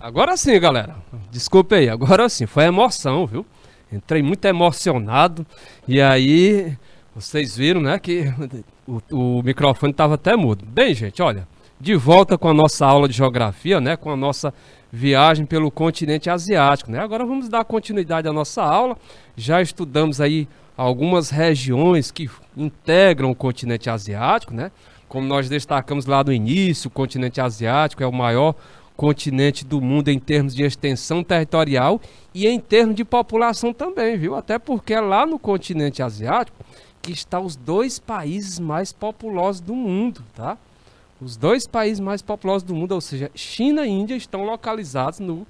Agora sim, galera. Desculpa aí, agora sim, foi emoção, viu? Entrei muito emocionado e aí vocês viram, né, que o microfone estava até mudo. Bem, gente, olha, de volta com a nossa aula de geografia, né, com a nossa viagem pelo continente asiático, né? Agora vamos dar continuidade à nossa aula. Já estudamos aí algumas regiões que integram o continente asiático, né? Como nós destacamos lá no início, o continente asiático é o maior continente do mundo em termos de extensão territorial e em termos de população também, viu? Até porque é lá no continente asiático que estão os dois países mais populosos do mundo, tá? Os dois países mais populosos do mundo, ou seja, China e Índia, estão localizados no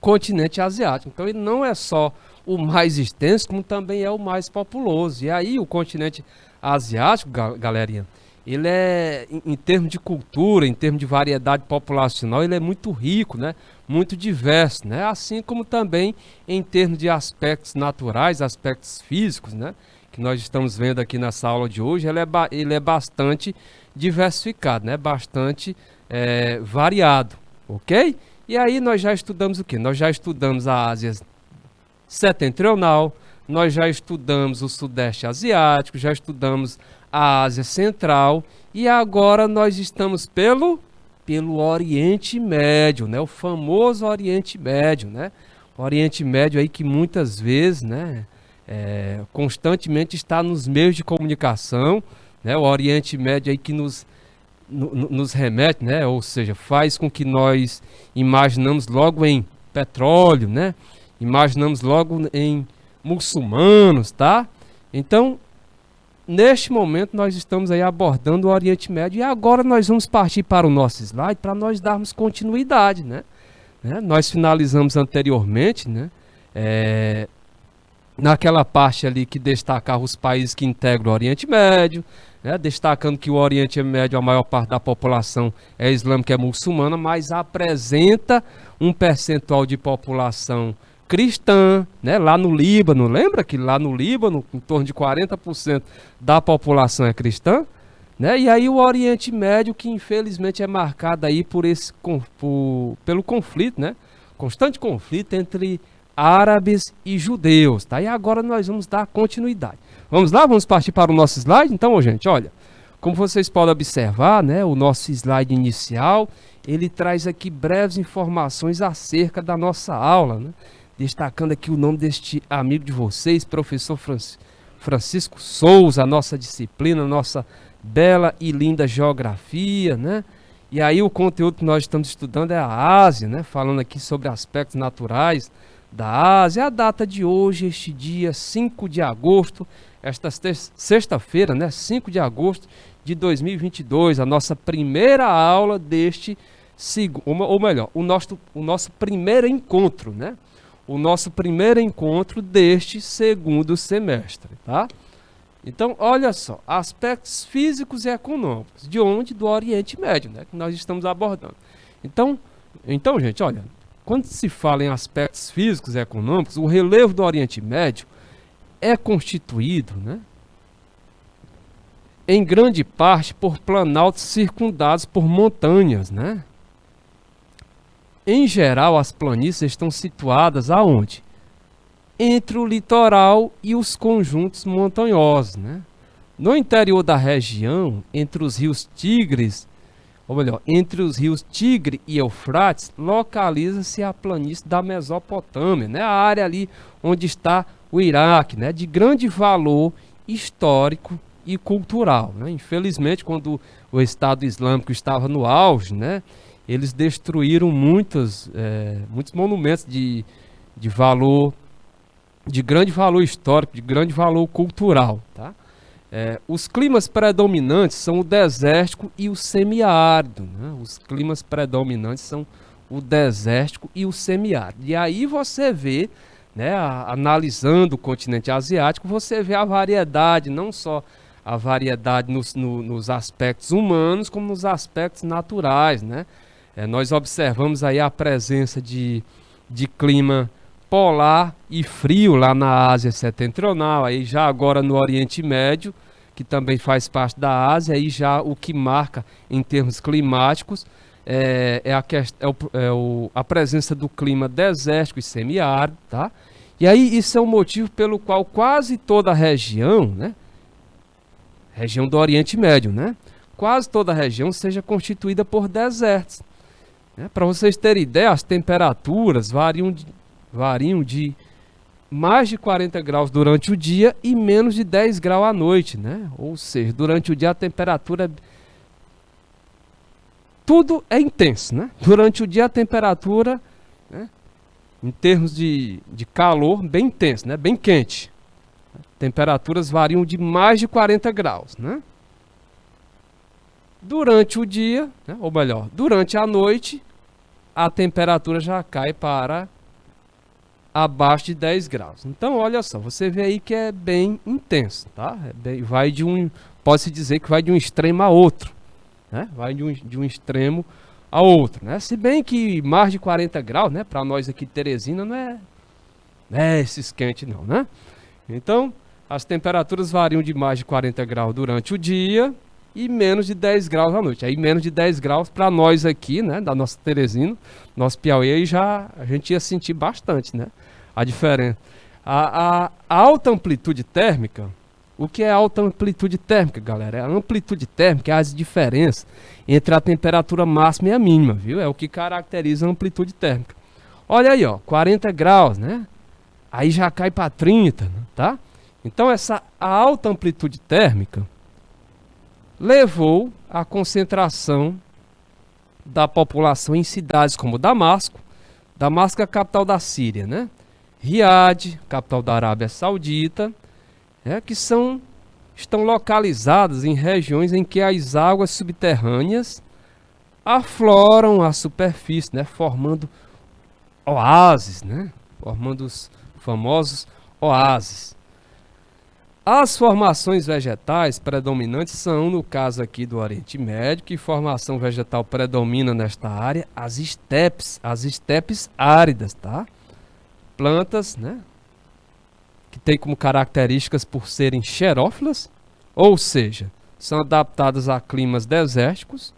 continente asiático. Então ele não é só o mais extenso, como também é o mais populoso. E aí o continente asiático, galerinha, ele é, em termos de cultura, em termos de variedade populacional, ele é muito rico, né? Muito diverso, né? Assim como também em termos de aspectos naturais, aspectos físicos, né? Que nós estamos vendo aqui nessa aula de hoje, ele é bastante diversificado, né? Bastante variado, ok? E aí nós já estudamos o quê? Nós já estudamos a Ásia Setentrional, nós já estudamos o Sudeste Asiático, já estudamos a Ásia Central e agora nós estamos pelo Oriente Médio, né? O famoso Oriente Médio, né? O Oriente Médio aí que muitas vezes, né? Constantemente está nos meios de comunicação, né? O Oriente Médio aí que nos remete, né? Ou seja, faz com que nós imaginamos logo em petróleo, né? Imaginamos logo em muçulmanos, tá? Então, neste momento nós estamos aí abordando o Oriente Médio e agora nós vamos partir para o nosso slide para nós darmos continuidade, né? Nós finalizamos anteriormente, né? Naquela parte ali que destacava os países que integram o Oriente Médio, né? Destacando que o Oriente Médio, a maior parte da população é islâmica, é muçulmana, mas apresenta um percentual de população cristã, né? Lá no Líbano, lembra que lá no Líbano, em torno de 40% da população é cristã, né? E aí o Oriente Médio, que infelizmente é marcado aí pelo conflito, né? Constante conflito entre árabes e judeus, tá? E agora nós vamos dar continuidade. Vamos lá? Vamos partir para o nosso slide? Então, gente, olha, como vocês podem observar, né? O nosso slide inicial, ele traz aqui breves informações acerca da nossa aula, né? Destacando aqui o nome deste amigo de vocês, professor Francisco Souza, a nossa disciplina, nossa bela e linda geografia, né? E aí o conteúdo que nós estamos estudando é a Ásia, né? Falando aqui sobre aspectos naturais da Ásia. A data de hoje, este dia 5 de agosto, esta sexta-feira, né? 5 de agosto de 2022, a nossa primeira aula deste, ou melhor, o nosso primeiro encontro, né? O nosso primeiro encontro deste segundo semestre, tá? Então, olha só, aspectos físicos e econômicos, de onde? Do Oriente Médio, né? Que nós estamos abordando. Então, gente, olha, quando se fala em aspectos físicos e econômicos, o relevo do Oriente Médio é constituído, né? Em grande parte por planaltos circundados por montanhas, né? Em geral, as planícies estão situadas aonde? Entre o litoral e os conjuntos montanhosos, né? No interior da região, entre os rios Tigres, ou melhor, entre os rios Tigre e Eufrates, localiza-se a planície da Mesopotâmia, né? A área ali onde está o Iraque, né? De grande valor histórico e cultural, né? Infelizmente, quando o Estado Islâmico estava no auge, né? Eles destruíram muitos monumentos de valor, de grande valor histórico, de grande valor cultural, tá? Os climas predominantes são o desértico e o semiárido, né? Os climas predominantes são o desértico e o semiárido. E aí você vê, né, analisando o continente asiático, você vê a variedade, não só a variedade nos aspectos humanos, como nos aspectos naturais, né? Nós observamos aí a presença de clima polar e frio lá na Ásia Setentrional, aí já agora no Oriente Médio, que também faz parte da Ásia, aí já o que marca em termos climáticos a presença do clima desértico e semiárido, tá? E aí isso é um motivo pelo qual quase toda a região, né? Região do Oriente Médio, né? Quase toda a região seja constituída por desertos. Né? Para vocês terem ideia, as temperaturas variam de mais de 40 graus durante o dia e menos de 10 graus à noite, né? Ou seja, durante o dia a temperatura tudo é intenso, né? Durante o dia a temperatura, né, em termos de calor, bem intenso, né? Bem quente. Temperaturas variam de mais de 40 graus, né? Durante o dia, né, ou melhor, durante a noite, a temperatura já cai para abaixo de 10 graus. Então, olha só, você vê aí que é bem intenso, tá? Pode-se dizer que vai de um extremo a outro, né? Vai de um extremo a outro, né? Se bem que mais de 40 graus, né, para nós aqui de Teresina não é esses quentes não, né? Então, as temperaturas variam de mais de 40 graus durante o dia e menos de 10 graus à noite. Aí menos de 10 graus para nós aqui, né, da nossa Teresina, nosso Piauí, aí já a gente ia sentir bastante, né, a diferença. A alta amplitude térmica, o que é alta amplitude térmica, galera? A amplitude térmica é a diferença entre a temperatura máxima e a mínima, viu? É o que caracteriza a amplitude térmica. Olha aí, ó, 40 graus, né? Aí já cai para 30, né, tá? Então a alta amplitude térmica levou à concentração da população em cidades como Damasco. Damasco é a capital da Síria, né? Riad, capital da Arábia Saudita, que estão localizadas em regiões em que as águas subterrâneas afloram a superfície, né? Formando oásis, né? Formando os famosos oásis. As formações vegetais predominantes são, no caso aqui do Oriente Médio, que formação vegetal predomina nesta área? As estepes áridas, tá? Plantas, né, que tem como características por serem xerófilas, ou seja, são adaptadas a climas desérticos.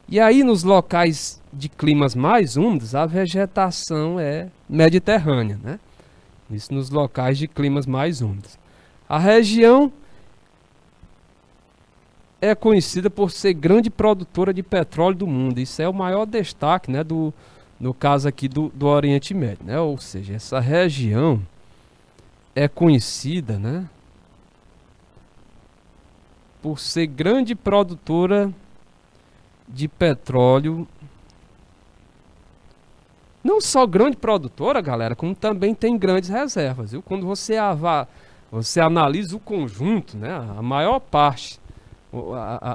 E aí nos locais de climas mais úmidos, a vegetação é mediterrânea, né? Isso nos locais de climas mais úmidos. A região é conhecida por ser grande produtora de petróleo do mundo. Isso é o maior destaque, né, no caso aqui do Oriente Médio, né? Ou seja, essa região é conhecida, né, por ser grande produtora de petróleo. Não só grande produtora, galera, como também tem grandes reservas, viu? Quando você analisa o conjunto, né, a maior parte,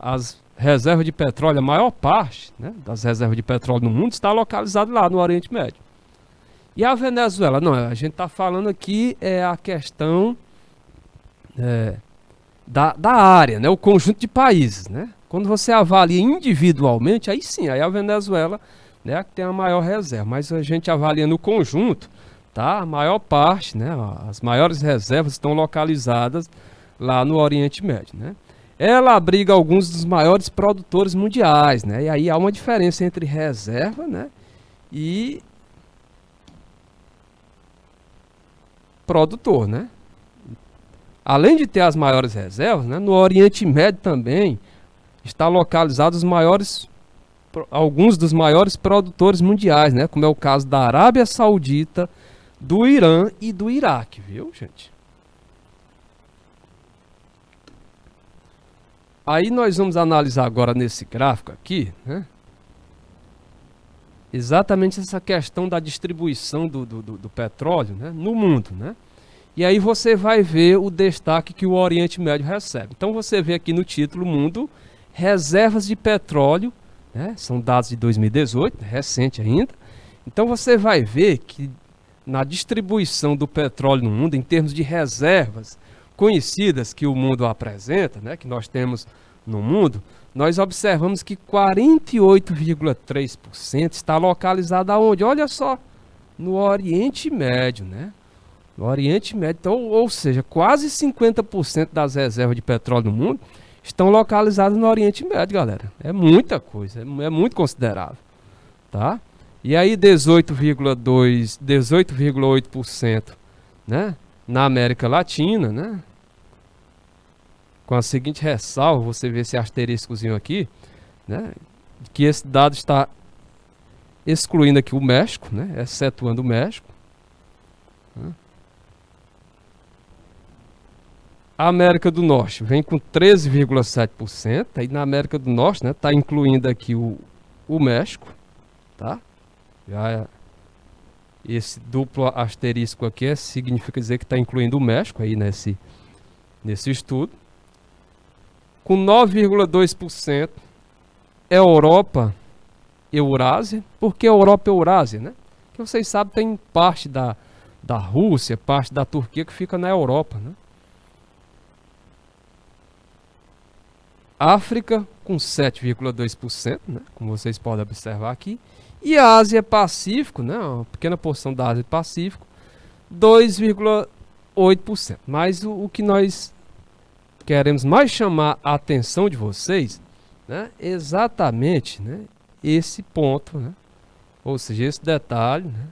as reservas de petróleo, a maior parte, né, das reservas de petróleo no mundo está localizada lá no Oriente Médio. E a Venezuela? Não, a gente está falando aqui a questão da área, né, o conjunto de países, né? Quando você avalia individualmente, aí sim, aí a Venezuela, né, que tem a maior reserva, mas a gente avalia no conjunto, tá? A maior parte, né, as maiores reservas estão localizadas lá no Oriente Médio, né? Ela abriga alguns dos maiores produtores mundiais, né? E aí há uma diferença entre reserva, né, e produtor, né? Além de ter as maiores reservas, né, no Oriente Médio também está localizados alguns dos maiores produtores mundiais, né? Como é o caso da Arábia Saudita, do Irã e do Iraque, viu, gente? Aí nós vamos analisar agora nesse gráfico aqui, né, exatamente essa questão da distribuição do petróleo, né, no mundo, né? E aí você vai ver o destaque que o Oriente Médio recebe. Então você vê aqui no título Mundo, reservas de petróleo, né, são dados de 2018, recente ainda. Então você vai ver que na distribuição do petróleo no mundo, em termos de reservas conhecidas que o mundo apresenta, né, que nós temos no mundo, nós observamos que 48,3% está localizado aonde? Olha só, no Oriente Médio, né? No Oriente Médio, então, ou seja, quase 50% das reservas de petróleo no mundo estão localizadas no Oriente Médio, galera. É muita coisa, é muito considerável, tá? E aí 18,2, 18,8%, né, na América Latina, né? Com a seguinte ressalva, você vê esse asteriscozinho aqui, né, que esse dado está excluindo aqui o México, né, excetuando o México. Né? A América do Norte vem com 13,7%, aí na América do Norte, né, está incluindo aqui o México, tá? Já esse duplo asterisco aqui significa dizer que está incluindo o México aí nesse estudo. Com 9,2% é Europa, Eurásia. Por que Europa e Eurásia, né? Porque vocês sabem, tem parte da Rússia, parte da Turquia que fica na Europa, né? África com 7,2%, né? Como vocês podem observar aqui. E a Ásia Pacífico, né? Uma pequena porção da Ásia Pacífico, 2,8%. Mas o que nós queremos mais chamar a atenção de vocês, né? Exatamente, né, esse ponto, né? Ou seja, esse detalhe, né?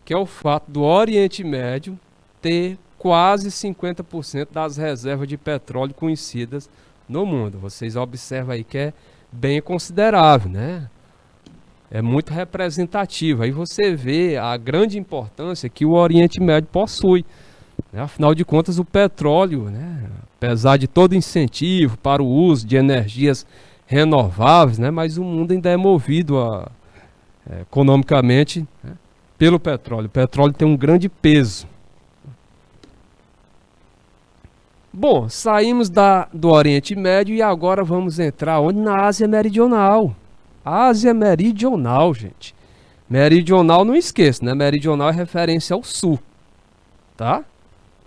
Que é o fato do Oriente Médio ter quase 50% das reservas de petróleo conhecidas no mundo. Vocês observam aí que é bem considerável, né? É muito representativo. Aí você vê a grande importância que o Oriente Médio possui, né? Afinal de contas, o petróleo, né, apesar de todo incentivo para o uso de energias renováveis, né, mas o mundo ainda é movido economicamente, né, pelo petróleo. O petróleo tem um grande peso. Bom, saímos do Oriente Médio e agora vamos entrar onde? Na Ásia Meridional. Ásia Meridional, gente. Meridional, não esqueça, né? Meridional é referência ao sul, tá?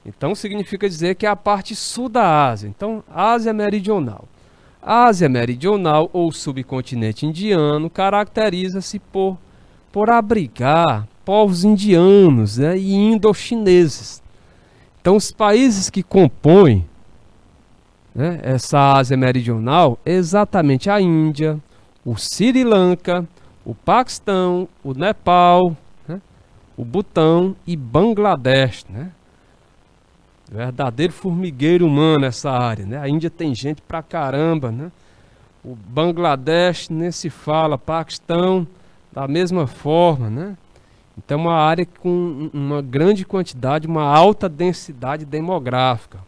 Então significa dizer que é a parte sul da Ásia. Então, Ásia Meridional. Ásia Meridional ou subcontinente indiano caracteriza-se por abrigar povos indianos, né, e indo-chineses. Então, os países que compõem, né, essa Ásia Meridional, exatamente a Índia, o Sri Lanka, o Paquistão, o Nepal, né, o Butão e Bangladesh, né? Verdadeiro formigueiro humano essa área, né? A Índia tem gente pra caramba, né? O Bangladesh nem se fala, Paquistão da mesma forma, né? Então é uma área com uma grande quantidade, uma alta densidade demográfica.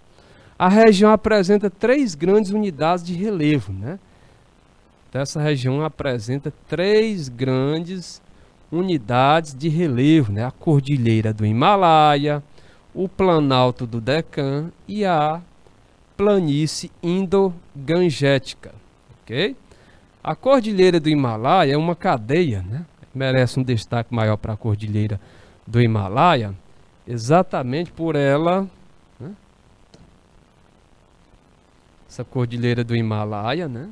A região apresenta 3 grandes unidades de relevo, né? Então essa região apresenta 3 grandes unidades de relevo, né? A Cordilheira do Himalaia, o Planalto do Deccan e a Planície Indo-Gangetica, ok? A Cordilheira do Himalaia é uma cadeia, né? Merece um destaque maior para a Cordilheira do Himalaia, exatamente por ela, né? Essa Cordilheira do Himalaia, né?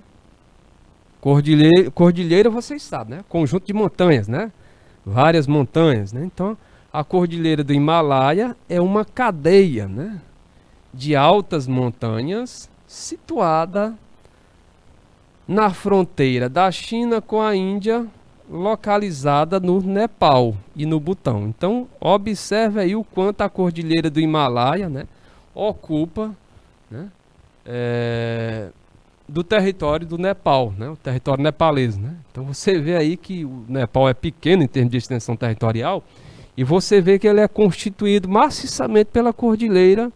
Cordilheira, vocês sabem, né? Conjunto de montanhas, né? Várias montanhas, né? Então, a Cordilheira do Himalaia é uma cadeia, né, de altas montanhas situada na fronteira da China com a Índia, localizada no Nepal e no Butão. Então, observe aí o quanto a Cordilheira do Himalaia, né, ocupa, né, do território do Nepal, né, o território nepalês, né? Então, você vê aí que o Nepal é pequeno em termos de extensão territorial, e você vê que ele é constituído maciçamente pela Cordilheira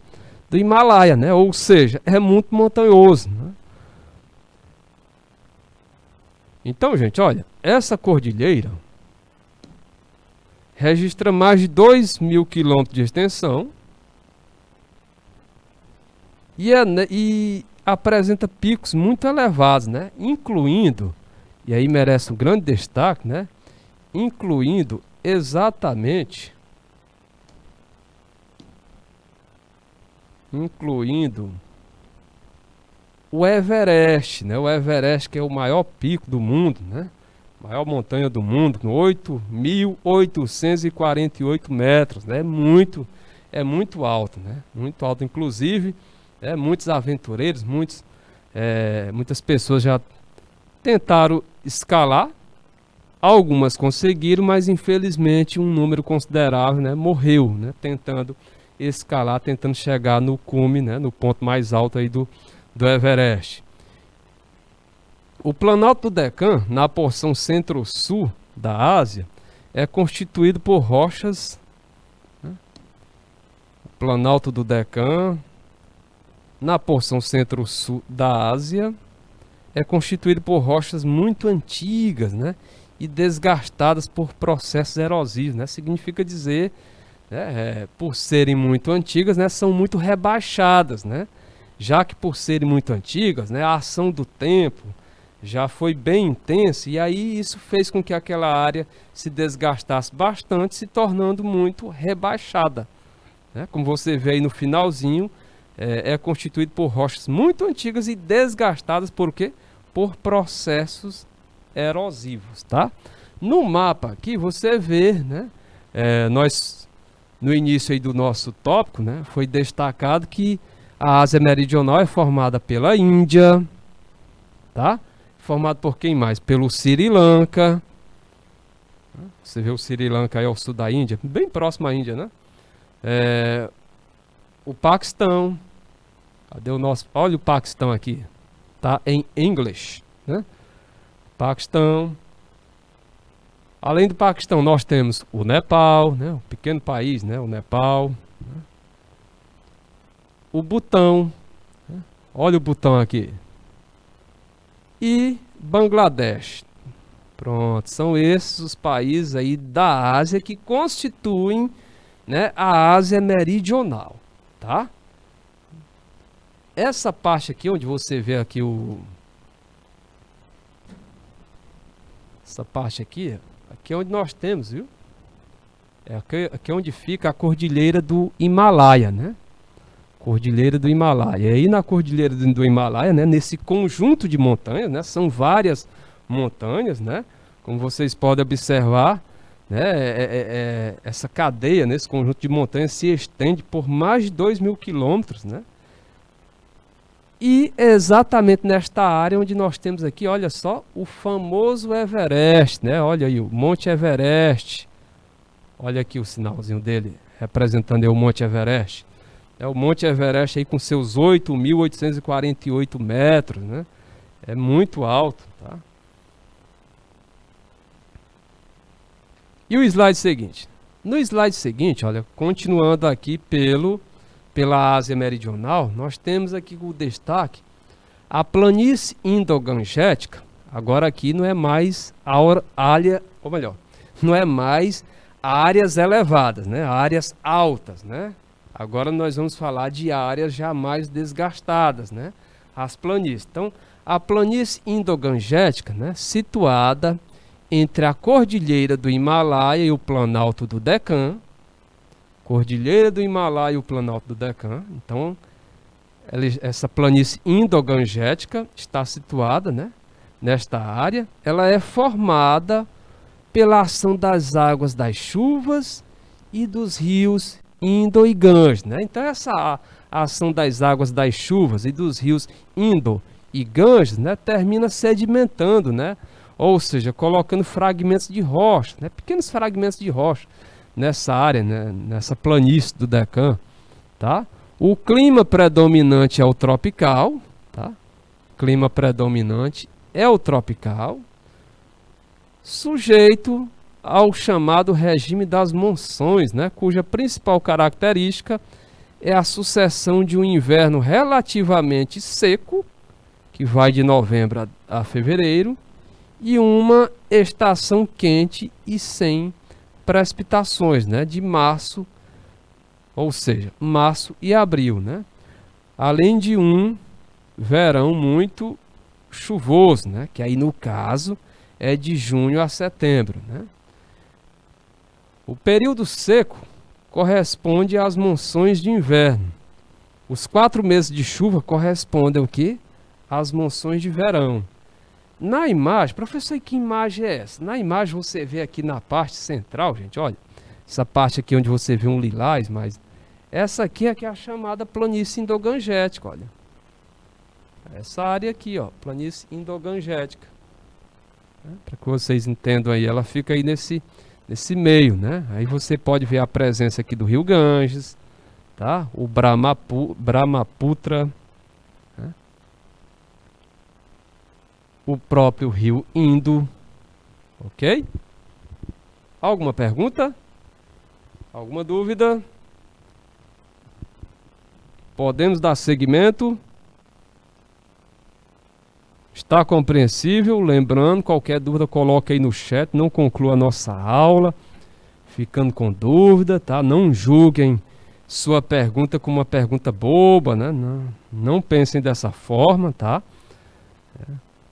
do Himalaia, né? Ou seja, é muito montanhoso, né? Então, gente, olha, essa cordilheira registra mais de 2.000 quilômetros de extensão e apresenta picos muito elevados, né? Incluindo, e aí merece um grande destaque, né? Incluindo exatamente o Everest, né? O Everest, que é o maior pico do mundo, né? Maior montanha do mundo, com 8.848 metros, né? É muito alto, né? Muito alto. Inclusive, Muitos aventureiros, muitas pessoas já tentaram escalar, algumas conseguiram, mas infelizmente um número considerável, né, morreu, né, tentando escalar, tentando chegar no cume, né, no ponto mais alto aí do Everest. O Planalto do Deccan, na porção centro-sul da Ásia, é constituído por rochas, né, o Planalto do Deccan, na porção centro-sul da Ásia, é constituído por rochas muito antigas, né, e desgastadas por processos erosivos, né? Significa dizer, né, por serem muito antigas, né, são muito rebaixadas, né? Já que por serem muito antigas, né, a ação do tempo já foi bem intensa, e aí isso fez com que aquela área se desgastasse bastante, se tornando muito rebaixada, né? Como você vê aí no finalzinho, é constituído por rochas muito antigas e desgastadas por quê? Por processos erosivos, tá? No mapa aqui você vê, né? Nós no início aí do nosso tópico, né? Foi destacado que a Ásia Meridional é formada pela Índia, tá? Formado por quem mais? Pelo Sri Lanka. Você vê o Sri Lanka aí ao sul da Índia, bem próximo à Índia, né? O Paquistão. Cadê o nosso? Olha o Paquistão aqui, tá? Em inglês, né? Paquistão. Além do Paquistão, nós temos o Nepal, né? Um pequeno país, né? O Nepal, né? O Butão, né? Olha o Butão aqui. E Bangladesh. Pronto, são esses os países aí da Ásia que constituem, né, a Ásia Meridional, tá? Essa parte aqui, onde você vê aqui essa parte aqui é onde nós temos, viu? Aqui é onde fica a Cordilheira do Himalaia, né? Cordilheira do Himalaia. E aí na Cordilheira do Himalaia, né, nesse conjunto de montanhas, né, são várias montanhas, né? Como vocês podem observar, né, essa cadeia, nesse conjunto de montanhas, se estende por mais de 2.000 quilômetros, né? E exatamente nesta área onde nós temos aqui, olha só, o famoso Everest, né? Olha aí o Monte Everest. Olha aqui o sinalzinho dele, representando aí o Monte Everest. É o Monte Everest aí com seus 8.848 metros, né? É muito alto, tá? E o slide seguinte? No slide seguinte, olha, continuando aqui pela Ásia Meridional, nós temos aqui o destaque a planície Indo-Gangetica. Agora aqui não é mais não é mais áreas elevadas, né? Áreas altas, né? Agora nós vamos falar de áreas já mais desgastadas, né? As planícies. Então, a planície Indo-Gangetica, né, situada entre a Cordilheira do Himalaia e o Planalto do Deccan. Cordilheira do Himalaia e o Planalto do Deccan. Então, essa planície Indo-Gangetica está situada, né, nesta área. Ela é formada pela ação das águas das chuvas e dos rios Indo e Ganges, né? Então, essa ação das águas das chuvas e dos rios Indo e Ganges, né, termina sedimentando, né? Ou seja, colocando fragmentos de rocha, né, pequenos fragmentos de rocha nessa área, né, nessa planície do Deccan, tá? O clima predominante é o tropical, tá? Clima predominante é o tropical, sujeito ao chamado regime das monções, né, cuja principal característica é a sucessão de um inverno relativamente seco, que vai de novembro a fevereiro, e uma estação quente e sem precipitações, né, de março, ou seja, março e abril, né? Além de um verão muito chuvoso, né, que aí no caso é de junho a setembro, né? O período seco corresponde às monções de inverno. Os 4 meses de chuva correspondem ao quê? Às monções de verão. Na imagem, professor, e que imagem é essa? Na imagem você vê aqui na parte central, gente, olha, essa parte aqui onde você vê um lilás, mas Essa aqui é que é a chamada planície indogangética, olha. Essa área aqui, ó, planície indogangética. Para que vocês entendam aí, ela fica aí nesse meio, né? Aí você pode ver a presença aqui do rio Ganges, tá? O Brahmaputra, né? O próprio rio Indo, ok? Alguma pergunta? Alguma dúvida? Podemos dar seguimento? Está compreensível? Lembrando, qualquer dúvida coloca aí no chat, não conclua a nossa aula ficando com dúvida, tá? Não julguem sua pergunta como uma pergunta boba, né? Não pensem dessa forma, tá?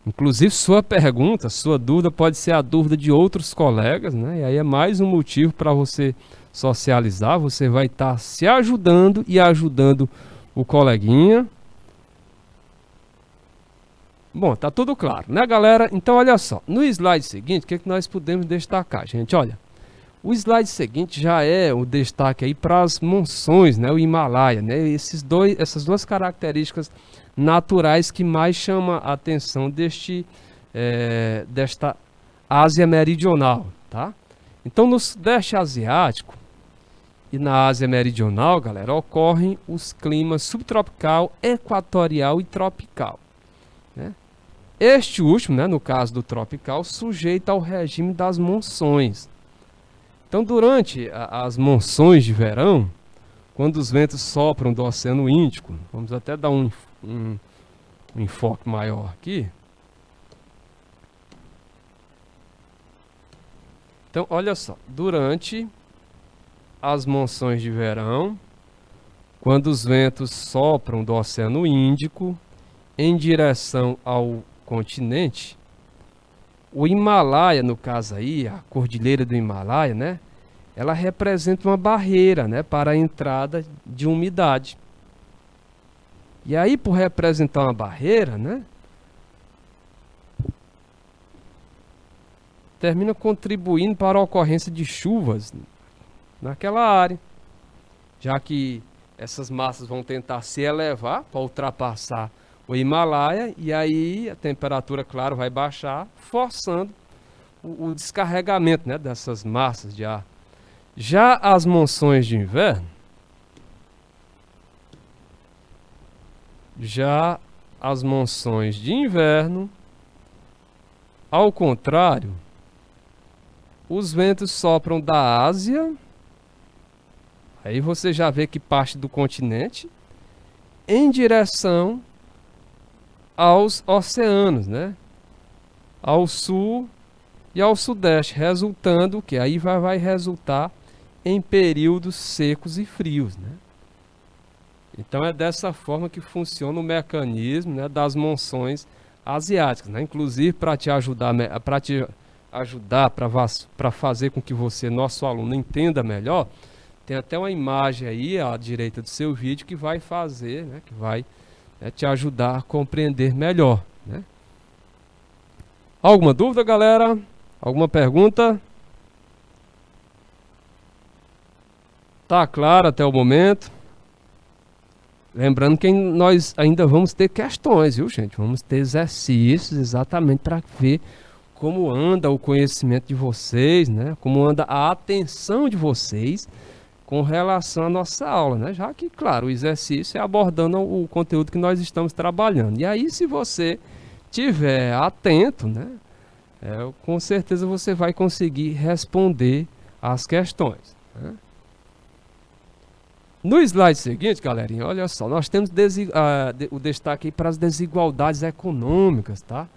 Inclusive sua pergunta, sua dúvida pode ser a dúvida de outros colegas, né? E aí é mais um motivo para você socializar, você vai estar se ajudando e ajudando o coleguinha. Bom, tá tudo claro, né, galera? Então, olha só, no slide seguinte, o que nós podemos destacar, gente? Olha, o slide seguinte já é o destaque aí para as monções, né, o Himalaia, né? Essas duas características naturais que mais chamam a atenção desta Ásia Meridional, tá? Então, no Sudeste Asiático e na Ásia Meridional, galera, ocorrem os climas subtropical, equatorial e tropical, né? Este último, né, no caso do tropical, sujeito ao regime das monções. Então, durante as monções de verão, quando os ventos sopram do Oceano Índico, vamos até dar um enfoque maior aqui. Então, olha só, durante as monções de verão, quando os ventos sopram do Oceano Índico em direção ao continente, o Himalaia, no caso aí, a cordilheira do Himalaia, né? Ela representa uma barreira, né, para a entrada de umidade. E aí, por representar uma barreira, né, termina contribuindo para a ocorrência de chuvas naquela área, já que essas massas vão tentar se elevar para ultrapassar o Himalaia, e aí a temperatura, claro, vai baixar, forçando o descarregamento, né, dessas massas de ar. Já as monções de inverno, ao contrário, os ventos sopram da Ásia, aí você já vê que parte do continente, em direção aos oceanos, né? Ao sul e ao sudeste, resultando que aí vai resultar em períodos secos e frios, né? Então é dessa forma que funciona o mecanismo, né, das monções asiáticas, né? Inclusive para te ajudar para fazer com que você, nosso aluno, entenda melhor, tem até uma imagem aí à direita do seu vídeo que vai fazer, né, que vai te ajudar a compreender melhor, né? Alguma dúvida, galera? Alguma pergunta? Tá claro até o momento? Lembrando que nós ainda vamos ter questões, viu, gente? Vamos ter exercícios exatamente para ver como anda o conhecimento de vocês, né? Como anda a atenção de vocês com relação à nossa aula, né? Já que, claro, o exercício é abordando o conteúdo que nós estamos trabalhando. E aí, se você tiver atento, né, com certeza você vai conseguir responder as questões, né? No slide seguinte, galerinha, olha só, nós temos o destaque aí para as desigualdades econômicas, tá?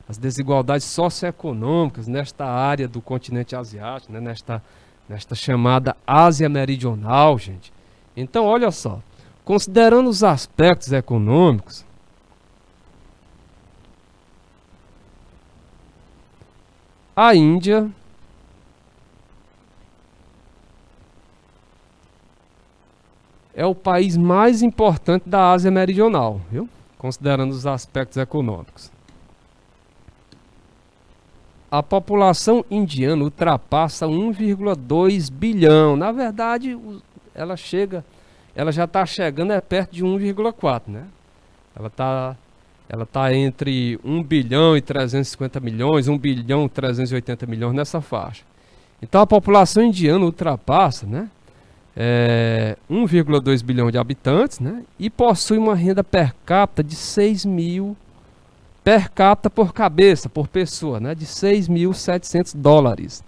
As desigualdades socioeconômicas nesta área do continente asiático, né? Nesta chamada Ásia Meridional, gente. Então, olha só, considerando os aspectos econômicos, a Índia é o país mais importante da Ásia Meridional, viu? Considerando os aspectos econômicos. A população indiana ultrapassa 1,2 bilhão. Na verdade, ela chega ela já está chegando perto de 1,4, né? Ela tá entre 1 bilhão e 350 milhões, 1 bilhão e 380 milhões nessa faixa. Então a população indiana ultrapassa, né, 1,2 bilhão de habitantes, né, e possui uma renda per capita de 6 mil per capita por cabeça, por pessoa, né, de 6.700 dólares.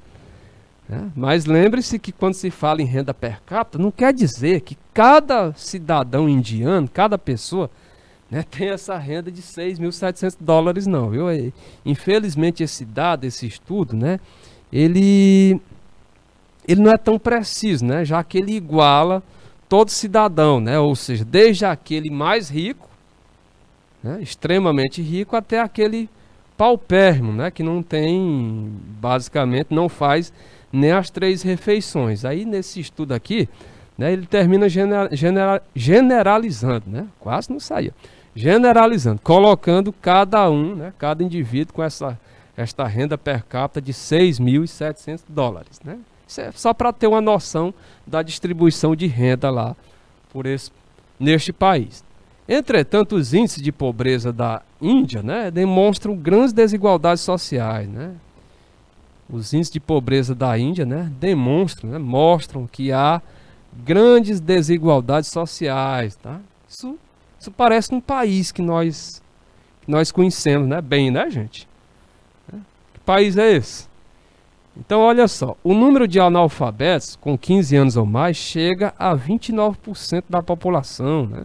Né? Mas lembre-se que quando se fala em renda per capita, não quer dizer que cada cidadão indiano, cada pessoa, né, tem essa renda de 6.700 dólares não, viu? Infelizmente esse dado, esse estudo, né, ele não é tão preciso, né, já que ele iguala todo cidadão, né, ou seja, desde aquele mais rico, né, extremamente rico, até aquele paupérrimo, né, que não tem, basicamente, não faz nem as 3 refeições. Aí nesse estudo aqui, né, ele termina generalizando, né, quase não saía, generalizando, colocando cada um, né, cada indivíduo com esta renda per capita de 6.700 dólares, né? Isso é só para ter uma noção da distribuição de renda lá neste país. Entretanto, os índices de pobreza da Índia, né, demonstram grandes desigualdades sociais, né? Os índices de pobreza da Índia, né, demonstram, né, mostram que há grandes desigualdades sociais, tá? Isso parece um país que nós conhecemos, né, bem, né, gente? Que país é esse? Então, olha só, o número de analfabetos com 15 anos ou mais chega a 29% da população, né?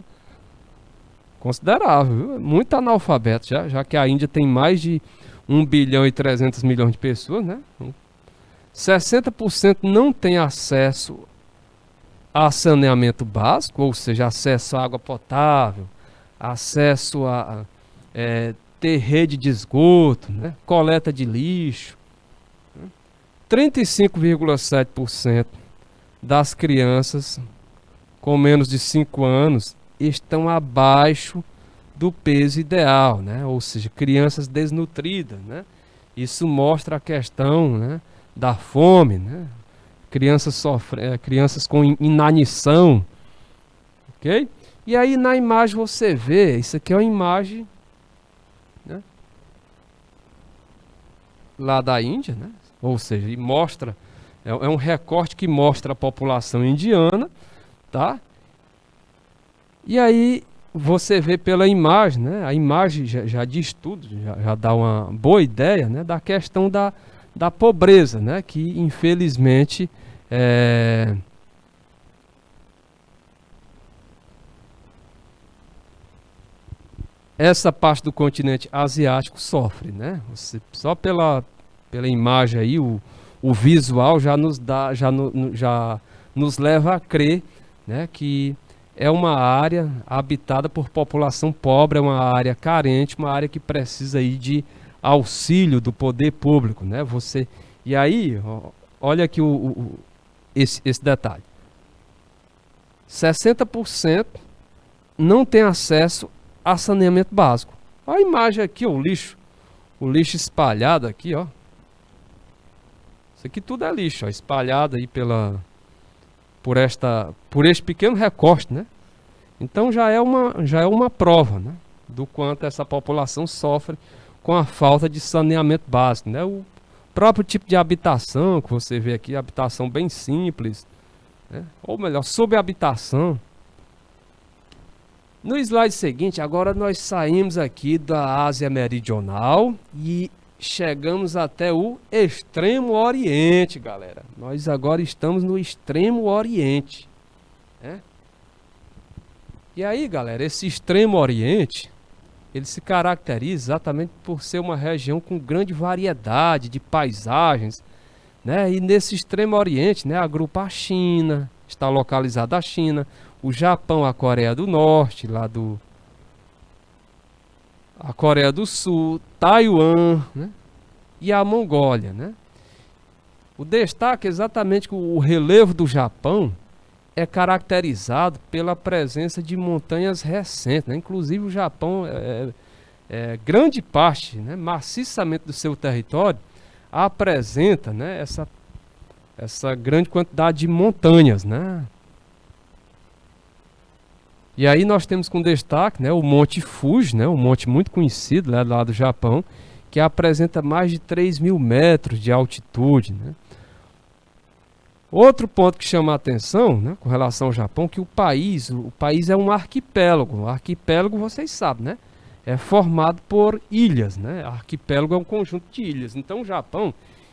Considerável, viu? Muito analfabeto, já que a Índia tem mais de 1 bilhão e 300 milhões de pessoas, né? 60% não tem acesso a saneamento básico, ou seja, acesso à água potável, acesso a ter rede de esgoto, né? Coleta de lixo. 35,7% das crianças com menos de 5 anos estão abaixo do peso ideal, né? Ou seja, crianças desnutridas, né? Isso mostra a questão, né, da fome, né? Crianças com inanição, ok? E aí na imagem você vê, isso aqui é uma imagem, né, lá da Índia, né? Ou seja, e mostra, é um recorte que mostra a população indiana, tá? E aí você vê pela imagem, né? A imagem já diz tudo, já dá uma boa ideia, né, da questão da pobreza, né? Que infelizmente essa parte do continente asiático sofre, né? Só pela imagem aí, o visual já nos dá, já nos leva a crer, né, que é uma área habitada por população pobre, é uma área carente, uma área que precisa aí de auxílio do poder público, né? E aí, olha aqui esse detalhe. 60% não tem acesso a saneamento básico. Olha a imagem aqui, o lixo espalhado aqui, ó. Isso aqui tudo é lixo, ó, espalhado aí por este pequeno recorte, né? Então já é uma prova, né, do quanto essa população sofre com a falta de saneamento básico, né? O próprio tipo de habitação que você vê aqui, habitação bem simples, né? Ou melhor, subhabitação. No slide seguinte, agora nós saímos aqui da Ásia Meridional e chegamos até o Extremo Oriente, galera. Nós agora estamos no Extremo Oriente, né? E aí, galera, esse Extremo Oriente, ele se caracteriza exatamente por ser uma região com grande variedade de paisagens, né? E nesse Extremo Oriente, né, agrupa a China, está localizada a China, o Japão, a Coreia do Norte, a Coreia do Sul, Taiwan, né, e a Mongólia, né? O destaque é exatamente que o relevo do Japão é caracterizado pela presença de montanhas recentes, né? Inclusive o Japão, grande parte, né, maciçamente do seu território, apresenta, né, essa grande quantidade de montanhas, né? E aí nós temos com destaque, né, o Monte Fuji, né, um monte muito conhecido, né, lá do Japão, que apresenta mais de 3.000 metros de altitude, né. Outro ponto que chama a atenção, né, com relação ao Japão, que o país é um arquipélago. O arquipélago, vocês sabem, né, é formado por ilhas, né. Arquipélago é um conjunto de ilhas. Então o Japão,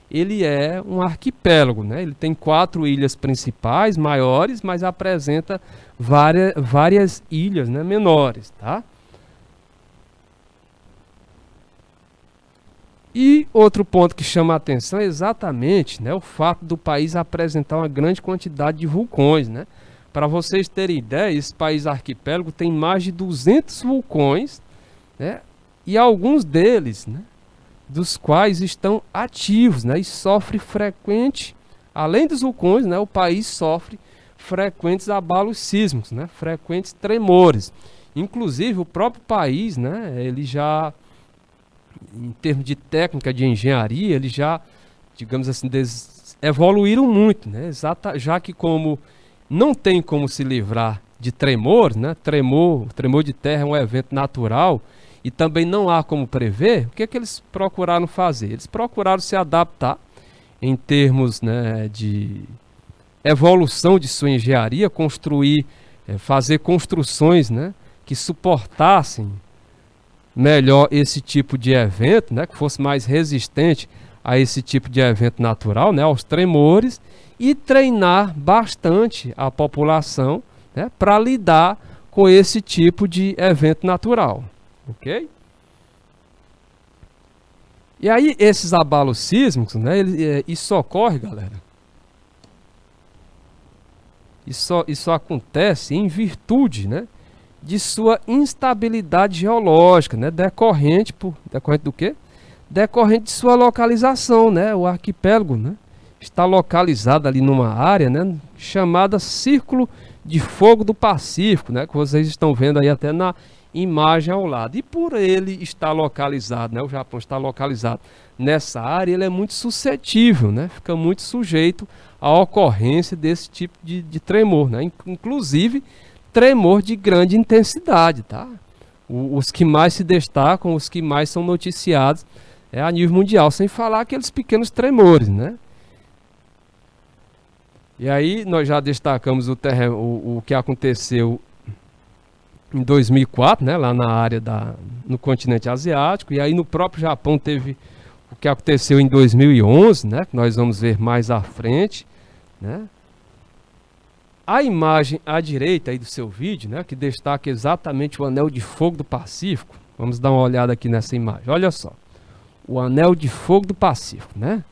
ele é um arquipélago, né. Ele tem 4 ilhas principais, maiores, mas apresenta várias ilhas, né, menores, tá? E outro ponto que chama a atenção é exatamente, né, o fato do país apresentar uma grande quantidade de vulcões, né? Para vocês terem ideia, esse país arquipélago tem mais de 200 vulcões, né? E alguns deles, né, dos quais estão ativos, né, e sofre frequente, além dos vulcões, né, o país sofre frequentes abalos sísmicos, né, frequentes tremores. Inclusive o próprio país, né, ele já, em termos de técnica de engenharia, ele já, digamos assim, evoluíram muito, né, já que como não tem como se livrar de tremor, né, tremor de terra é um evento natural e também não há como prever, o que é que eles procuraram fazer? Eles procuraram se adaptar em termos, né, de evolução de sua engenharia, fazer construções, né, que suportassem melhor esse tipo de evento, né, que fosse mais resistente a esse tipo de evento natural, né, aos tremores, e treinar bastante a população, né, para lidar com esse tipo de evento natural, ok? E aí esses abalos sísmicos, né, isso ocorre, galera. Isso acontece em virtude, né, de sua instabilidade geológica, né, decorrente do quê? Decorrente de sua localização, né? O arquipélago, né, está localizado ali numa área, né, chamada Círculo de Fogo do Pacífico, né, que vocês estão vendo aí até na imagem ao lado. E por ele estar localizado, né, o Japão está localizado nessa área, ele é muito suscetível, né, fica muito sujeito à ocorrência desse tipo de tremor, né, inclusive tremor de grande intensidade, tá? Os que mais se destacam, os que mais são noticiados a nível mundial, sem falar aqueles pequenos tremores, né? E aí nós já destacamos o que aconteceu em 2004, né, lá na área no continente asiático, e aí no próprio Japão teve o que aconteceu em 2011, né, que nós vamos ver mais à frente, né? A imagem à direita aí do seu vídeo, né, que destaca exatamente o Anel de Fogo do Pacífico. Vamos dar uma olhada aqui nessa imagem. Olha só, o Anel de Fogo do Pacífico, né?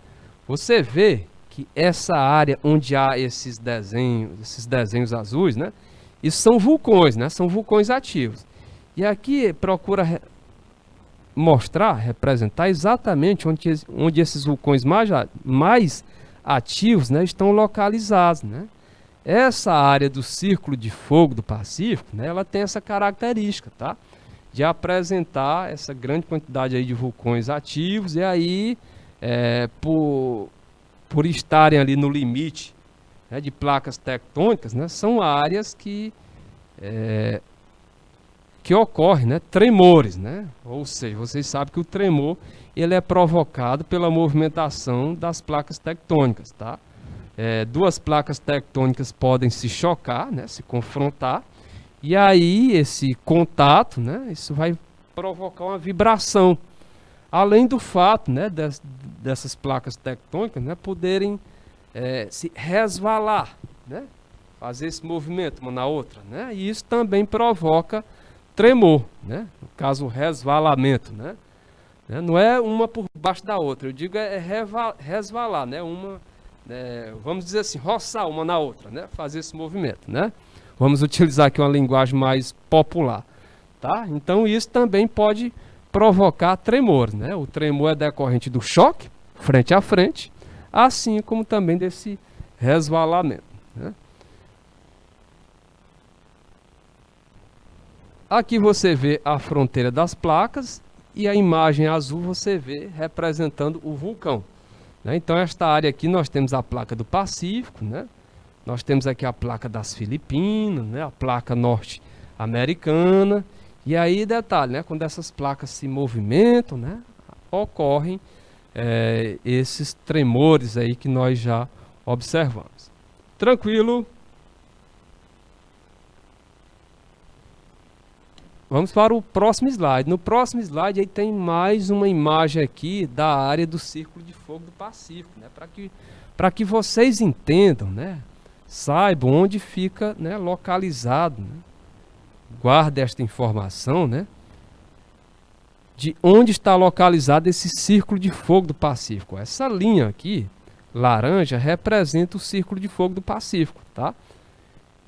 Você vê que essa área onde há esses desenhos azuis, né? Isso são vulcões, né? São vulcões ativos. E aqui procura representar exatamente onde esses vulcões mais ativos, né, estão localizados, né? Essa área do Círculo de Fogo do Pacífico, né, ela tem essa característica, tá? De apresentar essa grande quantidade aí de vulcões ativos, e aí, por estarem ali no limite, né, de placas tectônicas, né, são áreas que ocorrem, né, tremores, né? Ou seja, vocês sabem que o tremor ele é provocado pela movimentação das placas tectônicas, tá? Duas placas tectônicas podem se chocar, né, se confrontar, e aí esse contato, né, isso vai provocar uma vibração. Além do fato, né, dessas placas tectônicas, né, poderem se resvalar, né, fazer esse movimento uma na outra, né, e isso também provoca tremor, né, no caso o resvalamento, né, não é uma por baixo da outra, eu digo resvalar, né, vamos dizer assim, roçar uma na outra, né, fazer esse movimento, né. Vamos utilizar aqui uma linguagem mais popular, tá? Então isso também pode provocar tremor, né? O tremor é decorrente do choque, frente a frente, assim como também desse resvalamento, né? Aqui você vê a fronteira das placas e a imagem azul você vê representando o vulcão, né? Então esta área aqui nós temos a placa do Pacífico, né? Nós temos aqui a placa das Filipinas, né? A placa norte americana. E aí, detalhe, né? Quando essas placas se movimentam, né? Ocorrem esses tremores aí que nós já observamos. Tranquilo? Vamos para o próximo slide. No próximo slide aí tem mais uma imagem aqui da área do Círculo de Fogo do Pacífico, né? Para que vocês entendam, né? Saibam onde fica, né, localizado, né? Guarde esta informação, né? De onde está localizado esse Círculo de Fogo do Pacífico. Essa linha aqui, laranja, representa o Círculo de Fogo do Pacífico, tá?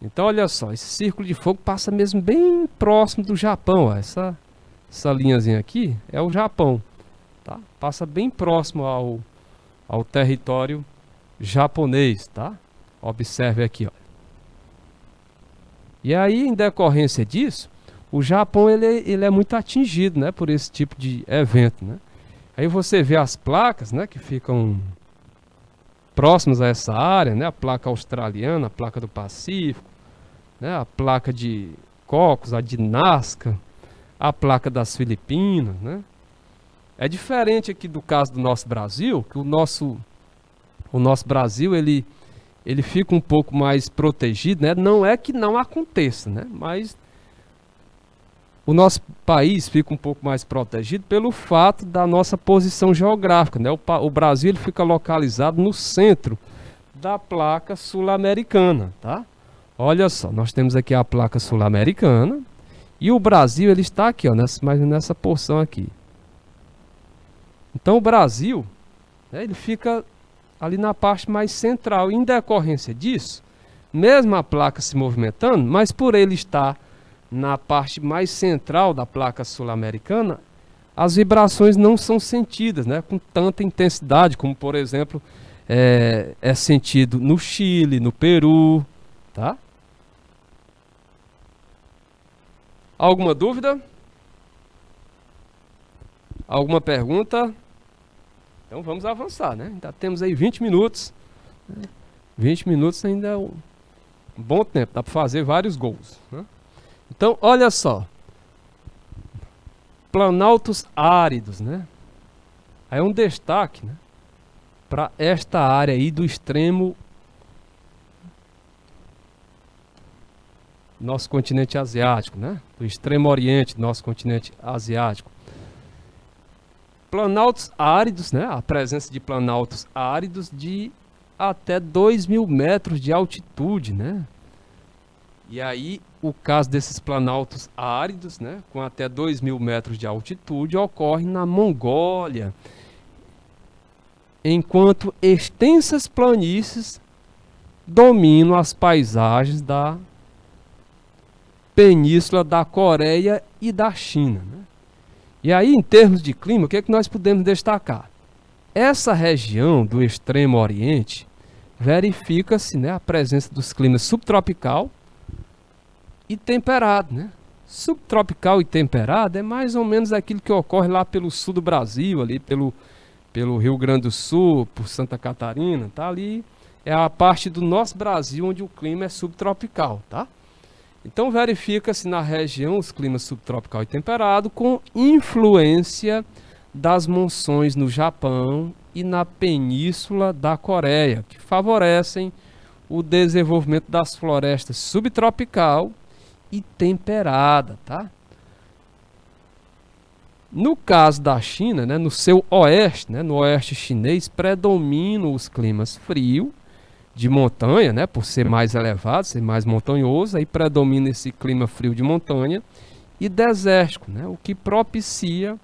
Então, olha só, esse círculo de fogo passa mesmo bem próximo do Japão. Ó. Essa linhazinha aqui é o Japão, tá? Passa bem próximo ao território japonês, tá? Observe aqui, ó. E aí, em decorrência disso, o Japão ele é muito atingido, né, por esse tipo de evento, né? Aí você vê as placas, né, que ficam próximas a essa área, né? A placa australiana, a placa do Pacífico, né? A placa de Cocos, a de Nazca, a placa das Filipinas, né? É diferente aqui do caso do nosso Brasil, que o nosso Brasil ele fica um pouco mais protegido, né? Não é que não aconteça, né? Mas o nosso país fica um pouco mais protegido pelo fato da nossa posição geográfica, né? O Brasil ele fica localizado no centro da placa sul-americana, tá? Olha só, nós temos aqui a placa sul-americana e o Brasil ele está aqui, ó, nessa porção aqui. Então o Brasil, né, ele fica ali na parte mais central. Em decorrência disso, mesmo a placa se movimentando, mas por ele estar na parte mais central da placa sul-americana, as vibrações não são sentidas, né, com tanta intensidade como, por exemplo, é sentido no Chile, no Peru, tá? Alguma dúvida? Alguma pergunta? Então vamos avançar, né? Ainda temos aí 20 minutos. 20 minutos ainda é um bom tempo, dá para fazer vários gols, né? Então, olha só. Planaltos áridos, né? Aí é um destaque, né, para esta área aí do extremo nosso continente asiático, né? Do extremo oriente do nosso continente asiático. Planaltos áridos, né? A presença de planaltos áridos de até 2.000 metros de altitude, né? E aí, o caso desses planaltos áridos, né, com até 2.000 metros de altitude, ocorre na Mongólia, enquanto extensas planícies dominam as paisagens da Península da Coreia e da China, né? E aí, em termos de clima, o que é que nós podemos destacar? Essa região do Extremo Oriente verifica-se, né, a presença dos climas subtropical e temperado, né? Subtropical e temperado é mais ou menos aquilo que ocorre lá pelo sul do Brasil, ali pelo Rio Grande do Sul, por Santa Catarina, tá? Ali é a parte do nosso Brasil onde o clima é subtropical, tá? Então verifica-se na região os climas subtropical e temperado com influência das monções no Japão e na Península da Coreia, que favorecem o desenvolvimento das florestas subtropical e temperada, tá? No caso da China, né, no seu oeste, né, no oeste chinês, predominam os climas frios de montanha, né, por ser mais elevado, ser mais montanhoso, aí predomina esse clima frio de montanha e desértico, né, o que propicia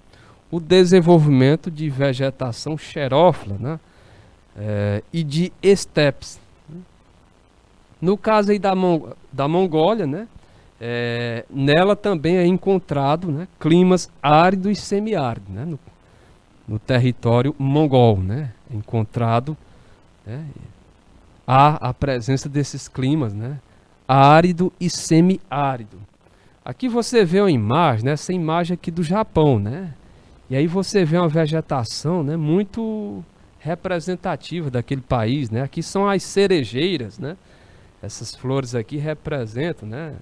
o desenvolvimento de vegetação xerófila, né, e de estepes. No caso aí da Mongólia, né, nela também é encontrado, né, climas áridos e semiáridos, né, no território mongol, né, é encontrado, né, há a presença desses climas, né, árido e semiárido. Aqui você vê uma imagem, né, essa imagem aqui do Japão, né, e aí você vê uma vegetação, né, muito representativa daquele país, né. Aqui são as cerejeiras, né, essas flores aqui representam, né,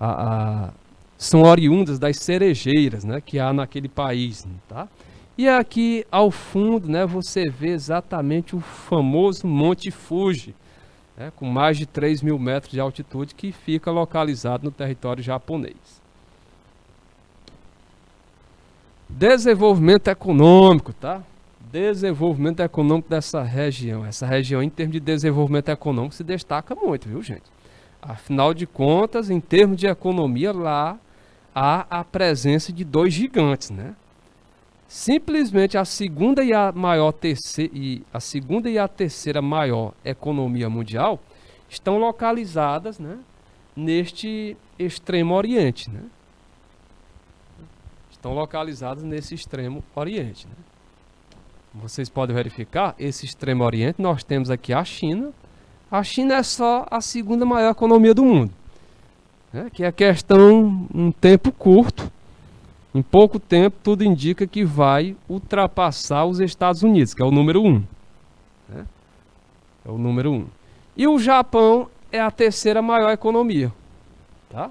a- são oriundas das cerejeiras, né, que há naquele país, tá? E aqui ao fundo, né, você vê exatamente o famoso Monte Fuji, né, com mais de 3.000 metros de altitude, que fica localizado no território japonês. Desenvolvimento econômico, tá? Desenvolvimento econômico dessa região. Essa região, em termos de desenvolvimento econômico, se destaca muito, viu, gente? Afinal de contas, em termos de economia, lá há a presença de dois gigantes, né? Simplesmente a segunda e a terceira maior economia mundial estão localizadas, né, neste extremo oriente, né? Estão localizadas nesse extremo oriente, né? Vocês podem verificar, esse extremo oriente, nós temos aqui a China. A China é só a segunda maior economia do mundo, né? Que é questão um tempo curto. Em pouco tempo, tudo indica que vai ultrapassar os Estados Unidos, que é o número 1. Né? É o número 1. E o Japão é a terceira maior economia. Tá?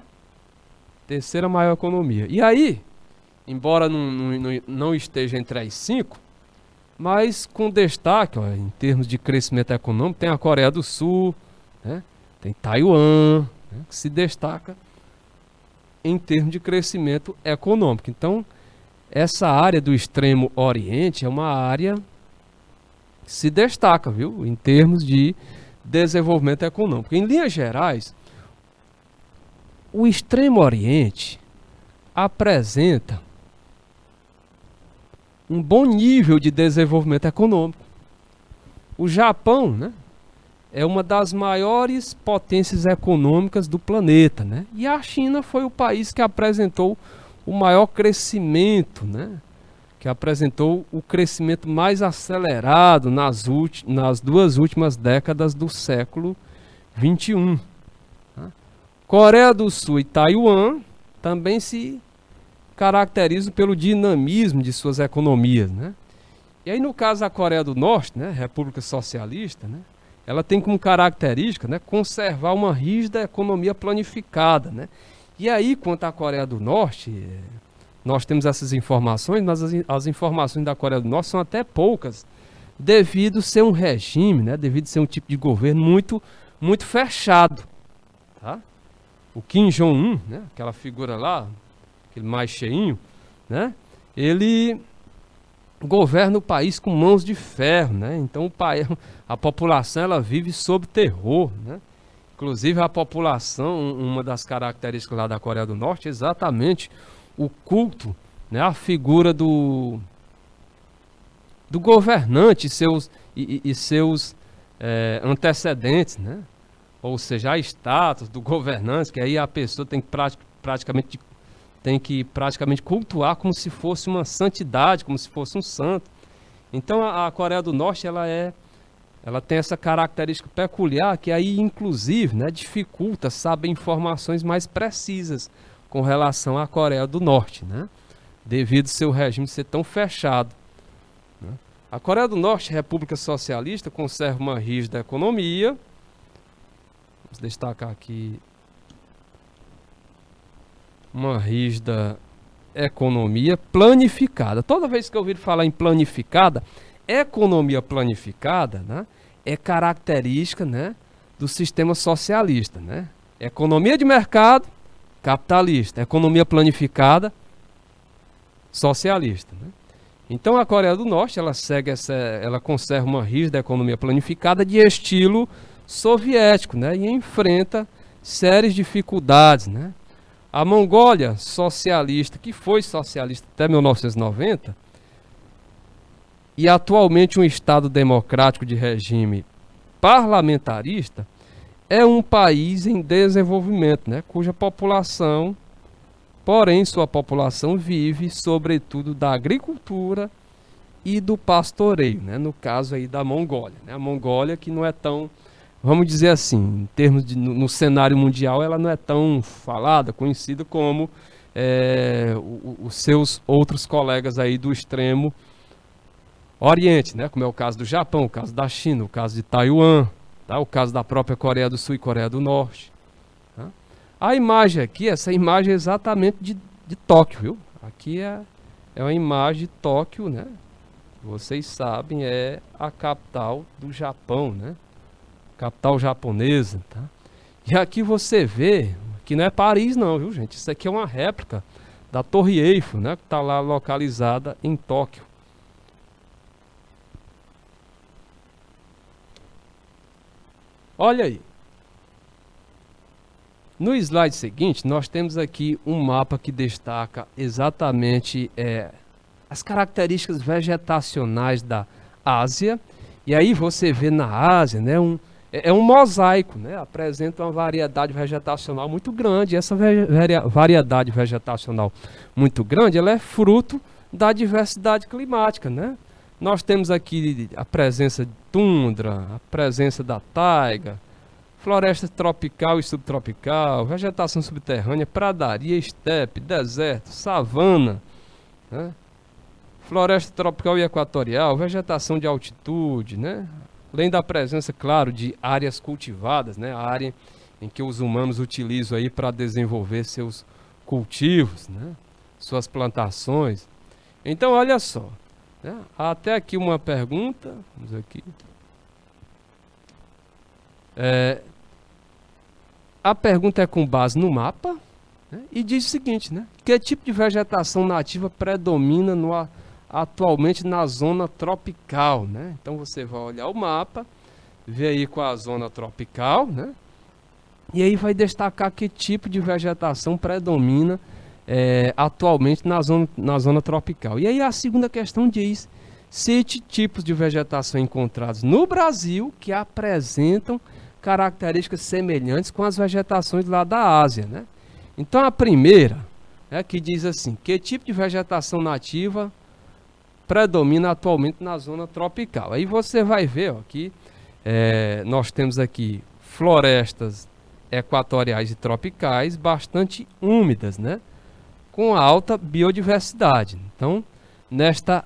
Terceira maior economia. E aí, embora não esteja entre as 5, mas com destaque, ó, em termos de crescimento econômico, tem a Coreia do Sul, né? Tem Taiwan, né, que se destaca em termos de crescimento econômico. Então, essa área do Extremo Oriente é uma área que se destaca, viu, em termos de desenvolvimento econômico. Em linhas gerais, o Extremo Oriente apresenta um bom nível de desenvolvimento econômico. O Japão, né, é uma das maiores potências econômicas do planeta, né? E a China foi o país que apresentou o maior crescimento, né? Que apresentou o crescimento mais acelerado nas 2 últimas décadas do século XXI. Tá? Coreia do Sul e Taiwan também se caracterizam pelo dinamismo de suas economias, né? E aí, no caso da Coreia do Norte, né, República Socialista, né, ela tem como característica, né, conservar uma rígida economia planificada, né? E aí, quanto à Coreia do Norte, nós temos essas informações, mas as informações da Coreia do Norte são até poucas, devido ser um regime, né, devido ser um tipo de governo muito fechado. Tá? O Kim Jong-un, né, aquela figura lá, aquele mais cheinho, né, ele governa o país com mãos de ferro, né? Então a população ela vive sob terror, né? Inclusive a população, uma das características lá da Coreia do Norte é exatamente o culto, né? A figura do governante e seus antecedentes, né? Ou seja, a status do governante, que aí a pessoa tem que praticamente cultuar como se fosse uma santidade, como se fosse um santo. Então a Coreia do Norte ela tem essa característica peculiar que aí inclusive, né, dificulta saber informações mais precisas com relação à Coreia do Norte, né, devido ao seu regime ser tão fechado. Né. A Coreia do Norte, República Socialista, conserva uma rígida economia. Vamos destacar aqui uma rígida economia planificada. Toda vez que eu ouvir falar em planificada, economia planificada, né, é característica, né, do sistema socialista, né? Economia de mercado, capitalista. Economia planificada, socialista, né? Então a Coreia do Norte ela conserva uma rígida economia planificada de estilo soviético, né, e enfrenta sérias dificuldades, né? A Mongólia socialista, que foi socialista até 1990, e atualmente um Estado democrático de regime parlamentarista, é um país em desenvolvimento, né, cuja população, porém sua população vive sobretudo da agricultura e do pastoreio, né, no caso aí da Mongólia. Né, a Mongólia que não é tão, vamos dizer assim, em termos de no cenário mundial, ela não é tão falada, conhecida como os seus outros colegas aí do extremo Oriente, né? Como é o caso do Japão, o caso da China, o caso de Taiwan, tá? O caso da própria Coreia do Sul e Coreia do Norte. Tá? A imagem aqui, essa imagem é exatamente de Tóquio, viu? Aqui é uma imagem de Tóquio, né? Vocês sabem, é a capital do Japão, né? Capital japonesa, tá? E aqui você vê, que não é Paris não, viu, gente? Isso aqui é uma réplica da Torre Eiffel, né? Que está lá localizada em Tóquio. Olha aí. No slide seguinte, nós temos aqui um mapa que destaca exatamente as características vegetacionais da Ásia. E aí você vê na Ásia, né, um mosaico, né, apresenta uma variedade vegetacional muito grande. Essa variedade vegetacional muito grande, ela é fruto da diversidade climática, né? Nós temos aqui a presença de tundra, a presença da taiga, floresta tropical e subtropical, vegetação subterrânea, pradaria, estepe, deserto, savana, né? Floresta tropical e equatorial, vegetação de altitude, né? Além da presença, claro, de áreas cultivadas, né? A área em que os humanos utilizam aí para desenvolver seus cultivos, né? Suas plantações. Então, olha só, né? Até aqui uma pergunta, vamos aqui. A pergunta é com base no mapa, né? E diz o seguinte, né? Que tipo de vegetação nativa predomina atualmente na zona tropical, né? Então você vai olhar o mapa, ver aí com a zona tropical, né? E aí vai destacar que tipo de vegetação predomina atualmente na zona tropical. E aí a segunda questão diz: cite tipos de vegetação encontrados no Brasil que apresentam características semelhantes com as vegetações lá da Ásia, né? Então a primeira que diz assim: que tipo de vegetação nativa predomina atualmente na zona tropical? Aí você vai ver, ó, que nós temos aqui florestas equatoriais e tropicais bastante úmidas, né? Com alta biodiversidade. Então, nesta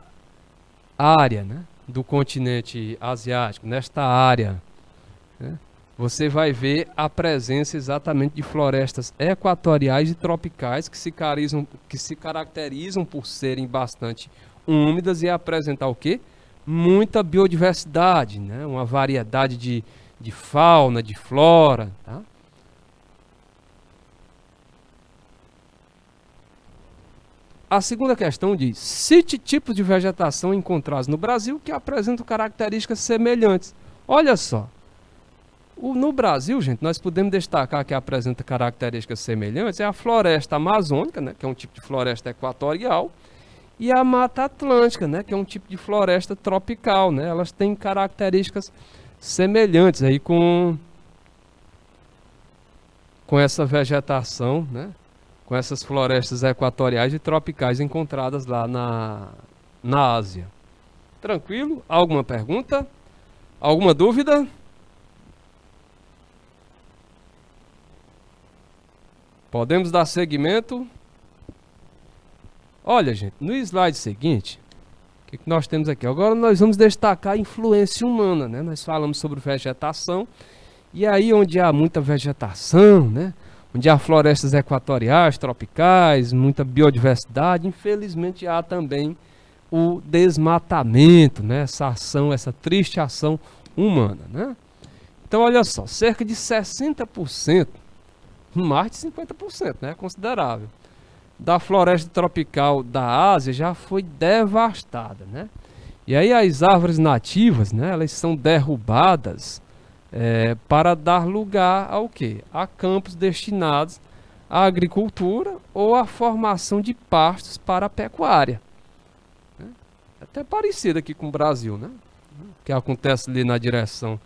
área, né, do continente asiático, nesta área, né, você vai ver a presença exatamente de florestas equatoriais e tropicais que se caracterizam por serem bastante úmidas e apresentar o quê? Muita biodiversidade, né? Uma variedade de fauna, de flora, tá? A segunda questão diz: cite tipos de vegetação encontrados no Brasil que apresentam características semelhantes. Olha só. No Brasil, gente, nós podemos destacar que apresenta características semelhantes a floresta amazônica, né, que é um tipo de floresta equatorial, e a Mata Atlântica, né, que é um tipo de floresta tropical, né? Elas têm características semelhantes aí com essa vegetação, né? Com essas florestas equatoriais e tropicais encontradas lá na Ásia. Tranquilo? Alguma pergunta? Alguma dúvida? Podemos dar seguimento? Olha, gente, no slide seguinte, o que nós temos aqui? Agora nós vamos destacar a influência humana, né? Nós falamos sobre vegetação, e aí onde há muita vegetação, né? Onde há florestas equatoriais, tropicais, muita biodiversidade, infelizmente há também o desmatamento, né? Essa ação, essa triste ação humana, né? Então, olha só, cerca de 60%, mais de 50%, né? Considerável, da floresta tropical da Ásia já foi devastada, né? E aí as árvores nativas, né? Elas são derrubadas para dar lugar ao quê? A campos destinados à agricultura ou à formação de pastos para a pecuária. Até parecido aqui com o Brasil, né? O que acontece ali na direção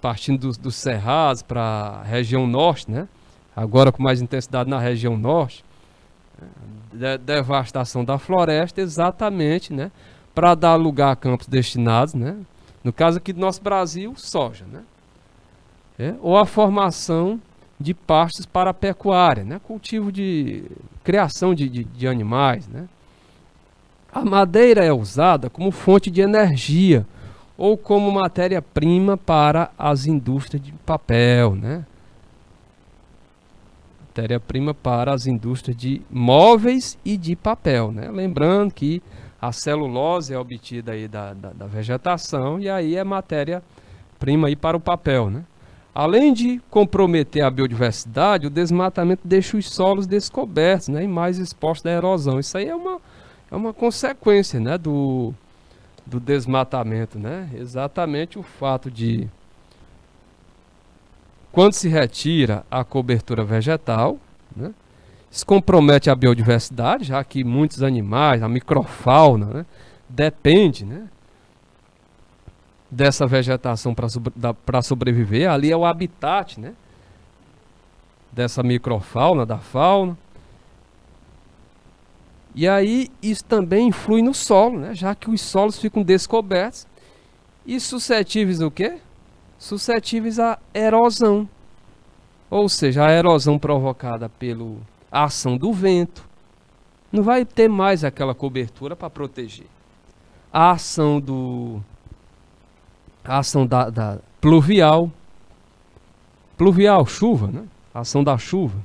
partindo dos Cerrados para a região norte, né? Agora com mais intensidade na região norte, devastação da floresta, exatamente, né? Para dar lugar a campos destinados, né? No caso aqui do nosso Brasil, soja, né? Ou a formação de pastos para a pecuária, né? Cultivo de criação de animais, né? A madeira é usada como fonte de energia ou como matéria-prima para as indústrias de papel, né? matéria-prima para as indústrias de móveis e de papel, né? Lembrando que a celulose é obtida aí da vegetação e aí é matéria-prima aí para o papel, né? Além de comprometer a biodiversidade, o desmatamento deixa os solos descobertos, né, e mais expostos à erosão. Isso aí é uma consequência, né, do desmatamento, né? Exatamente o fato de, quando se retira a cobertura vegetal, né, isso compromete a biodiversidade, já que muitos animais, a microfauna, né, depende, né, dessa vegetação para sobreviver. Ali é o habitat, né, dessa microfauna, da fauna. E aí isso também influi no solo, né, já que os solos ficam descobertos e suscetíveis ao quê? Suscetíveis à erosão. Ou seja, a erosão provocada pela ação do vento. Não vai ter mais aquela cobertura para proteger. A ação da pluvial, chuva, né? A ação da chuva.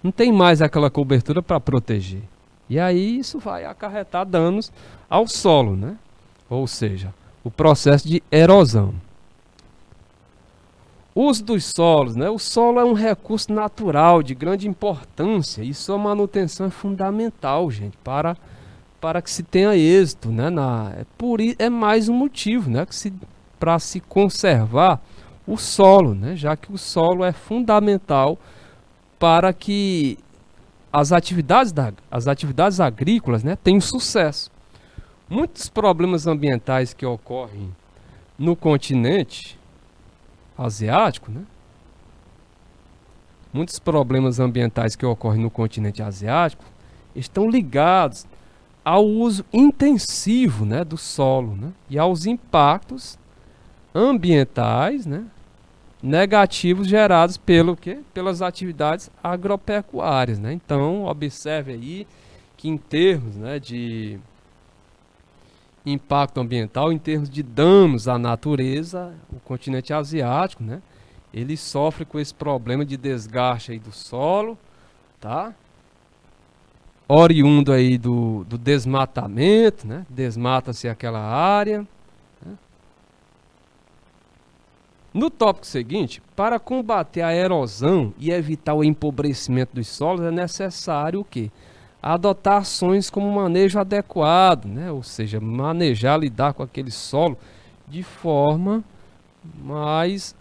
Não tem mais aquela cobertura para proteger. E aí isso vai acarretar danos ao solo, né? Ou seja, o processo de erosão. Uso dos solos, né? O solo é um recurso natural de grande importância e sua manutenção é fundamental, gente, para que se tenha êxito, né? É mais um motivo, né? Para se conservar o solo, né? Já que o solo é fundamental para que as atividades agrícolas, né, tenham sucesso. Muitos problemas ambientais que ocorrem no continente asiático, né? Muitos problemas ambientais que ocorrem no continente asiático estão ligados ao uso intensivo, né, do solo, né, e aos impactos ambientais, né, negativos gerados pelas atividades agropecuárias, né? Então, observe aí que em termos, né, de impacto ambiental, em termos de danos à natureza, o continente asiático, né, ele sofre com esse problema de desgaste aí do solo, tá? Oriundo aí do desmatamento, né? Desmata-se aquela área. No tópico seguinte, para combater a erosão e evitar o empobrecimento dos solos, é necessário o quê? Adotar ações como manejo adequado, né? Ou seja, manejar, lidar com aquele solo de forma mais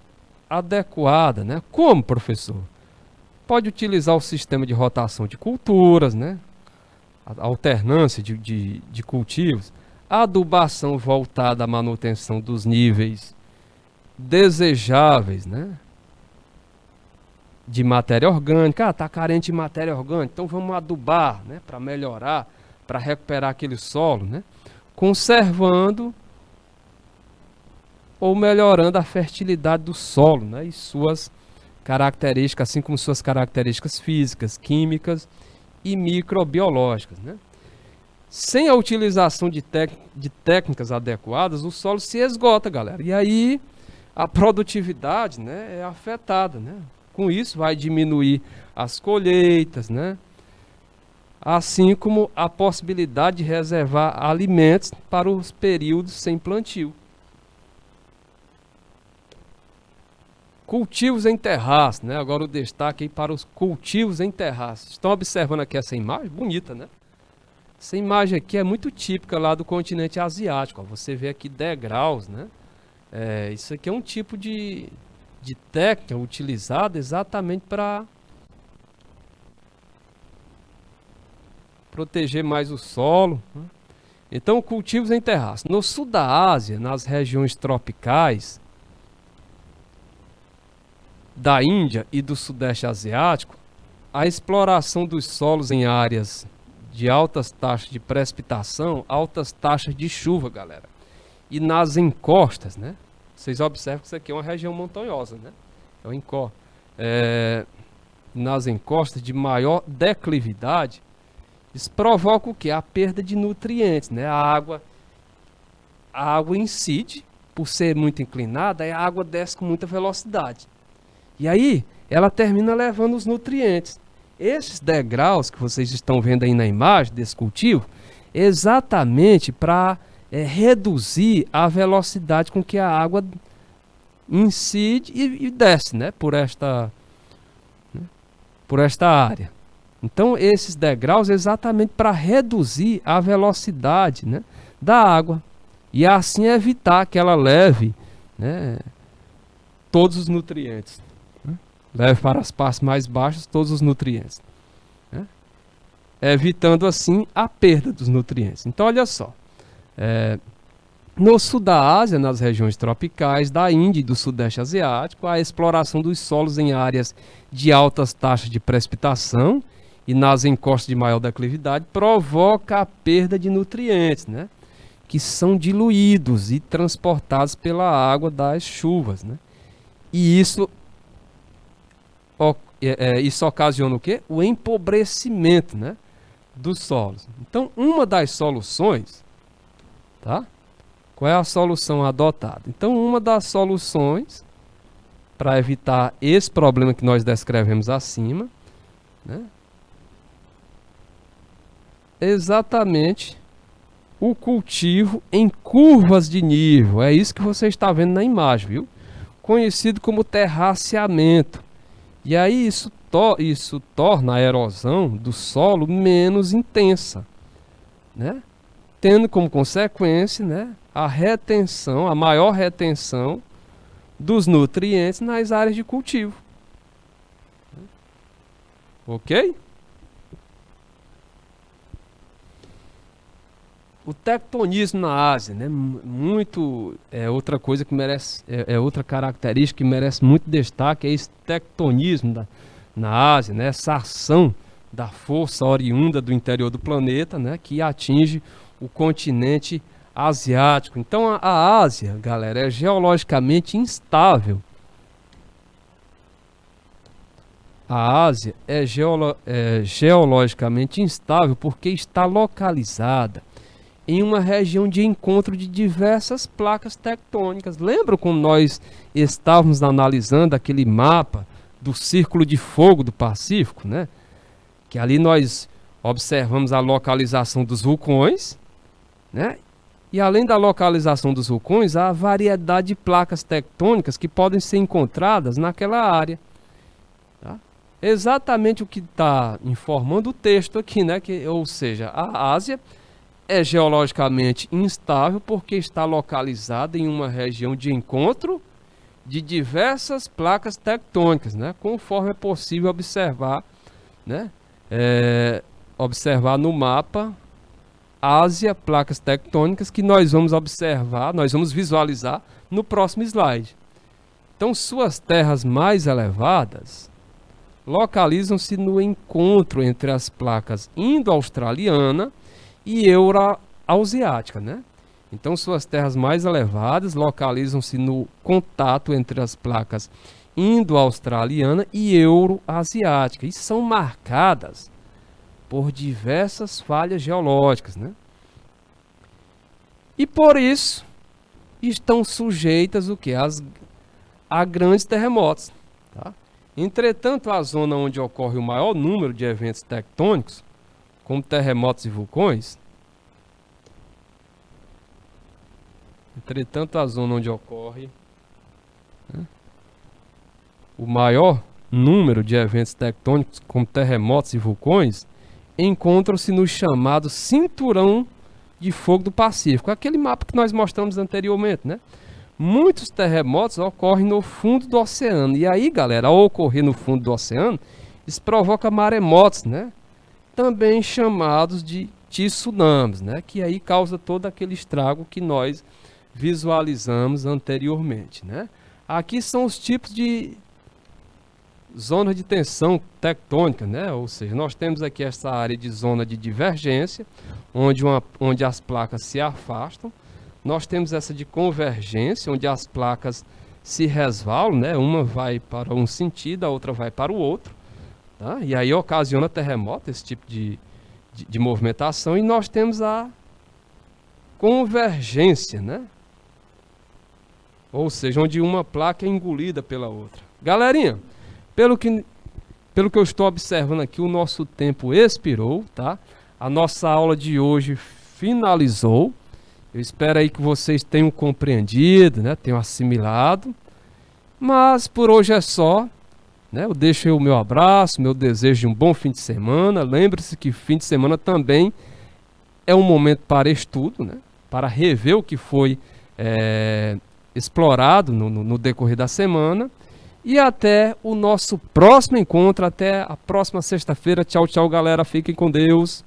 adequada, né? Como, professor? Pode utilizar o sistema de rotação de culturas, né? A alternância de cultivos, a adubação voltada à manutenção dos níveis desejáveis, né, de matéria orgânica. Tá carente de matéria orgânica, então vamos adubar, né, para melhorar, para recuperar aquele solo, né, conservando ou melhorando a fertilidade do solo, né, e suas características, assim como suas características físicas, químicas e microbiológicas, né. Sem a utilização de técnicas adequadas, o solo se esgota, galera, e aí a produtividade, né, é afetada, né? Com isso vai diminuir as colheitas, né? Assim como a possibilidade de reservar alimentos para os períodos sem plantio. Cultivos em terraço, né? Agora o destaque aí para os cultivos em terraço. Estão observando aqui essa imagem? Bonita, né? Essa imagem aqui é muito típica lá do continente asiático. Ó. Você vê aqui degraus, né? Isso aqui é um tipo de técnica utilizada exatamente para proteger mais o solo, né? Então, cultivos em terraço. No sul da Ásia, nas regiões tropicais da Índia e do Sudeste Asiático, a exploração dos solos em áreas de altas taxas de precipitação, altas taxas de chuva, galera. E nas encostas, né? Vocês observam que isso aqui é uma região montanhosa, né? É um nas encostas de maior declividade, isso provoca o quê? A perda de nutrientes, né? A água incide, por ser muito inclinada, a água desce com muita velocidade. E aí, ela termina levando os nutrientes. Esses degraus que vocês estão vendo aí na imagem desse cultivo, exatamente para reduzir a velocidade com que a água incide e desce, né, por esta área. Então, esses degraus exatamente para reduzir a velocidade, né, da água e assim evitar que ela leve, né, todos os nutrientes, né, leve para as partes mais baixas todos os nutrientes, né, evitando assim a perda dos nutrientes. Então, olha só, no sul da Ásia, nas regiões tropicais, da Índia e do Sudeste Asiático, a exploração dos solos em áreas de altas taxas de precipitação e nas encostas de maior declividade provoca a perda de nutrientes, né, que são diluídos e transportados pela água das chuvas, né? E isso ocasiona o quê? O empobrecimento, né, dos solos. Então, uma das soluções, tá? Qual é a solução adotada? Então, uma das soluções para evitar esse problema que nós descrevemos acima, né, exatamente o cultivo em curvas de nível. É isso que você está vendo na imagem, viu? Conhecido como terraceamento. E aí isso torna a erosão do solo menos intensa, né? Tendo como consequência, né, a maior retenção dos nutrientes nas áreas de cultivo. Ok? O tectonismo na Ásia, né, outra coisa que merece, outra característica que merece muito destaque, é esse tectonismo na Ásia, né, essa ação da força oriunda do interior do planeta, né, que atinge o continente asiático. Então a Ásia, galera, é geologicamente instável. A Ásia é geologicamente instável porque está localizada em uma região de encontro de diversas placas tectônicas. Lembram quando nós estávamos analisando aquele mapa do Círculo de Fogo do Pacífico, né? Que ali nós observamos a localização dos vulcões, né? E além da localização dos vulcões, há a variedade de placas tectônicas que podem ser encontradas naquela área. Tá? Exatamente o que está informando o texto aqui, né? Ou seja, a Ásia é geologicamente instável porque está localizada em uma região de encontro de diversas placas tectônicas, né? Conforme é possível observar, né? Observar no mapa Ásia, placas tectônicas, que nós vamos visualizar no próximo slide. Então, suas terras mais elevadas localizam-se no encontro entre as placas indo-australiana e euroasiática, né? Então, suas terras mais elevadas localizam-se no contato entre as placas indo-australiana e euroasiática e são marcadas por diversas falhas geológicas, né? E por isso estão sujeitas a grandes terremotos, tá? Entretanto, a zona onde ocorre o maior número de eventos tectônicos, como terremotos e vulcões, o maior número de eventos tectônicos, como terremotos e vulcões, encontram-se no chamado Cinturão de Fogo do Pacífico, aquele mapa que nós mostramos anteriormente, né? Muitos terremotos ocorrem no fundo do oceano. E aí, galera, ao ocorrer no fundo do oceano, isso provoca maremotos, né? Também chamados de tsunamis, né? Que aí causa todo aquele estrago que nós visualizamos anteriormente, né? Aqui são os tipos de zonas de tensão tectônica, né? Ou seja, nós temos aqui essa área de zona de divergência, onde as placas se afastam. Nós temos essa de convergência, onde as placas se resvalam, né? Uma vai para um sentido, a outra vai para o outro, tá? E aí ocasiona terremoto, esse tipo de movimentação. E nós temos a convergência, né? Ou seja, onde uma placa é engolida pela outra. Galerinha, pelo que, pelo que eu estou observando aqui, o nosso tempo expirou, tá? A nossa aula de hoje finalizou. Eu espero aí que vocês tenham compreendido, né? Tenham assimilado. Mas por hoje é só, né? Eu deixo aí o meu abraço, meu desejo de um bom fim de semana. Lembre-se que fim de semana também é um momento para estudo, né? Para rever o que foi explorado no decorrer da semana. E até o nosso próximo encontro, até a próxima sexta-feira. Tchau, tchau, galera. Fiquem com Deus.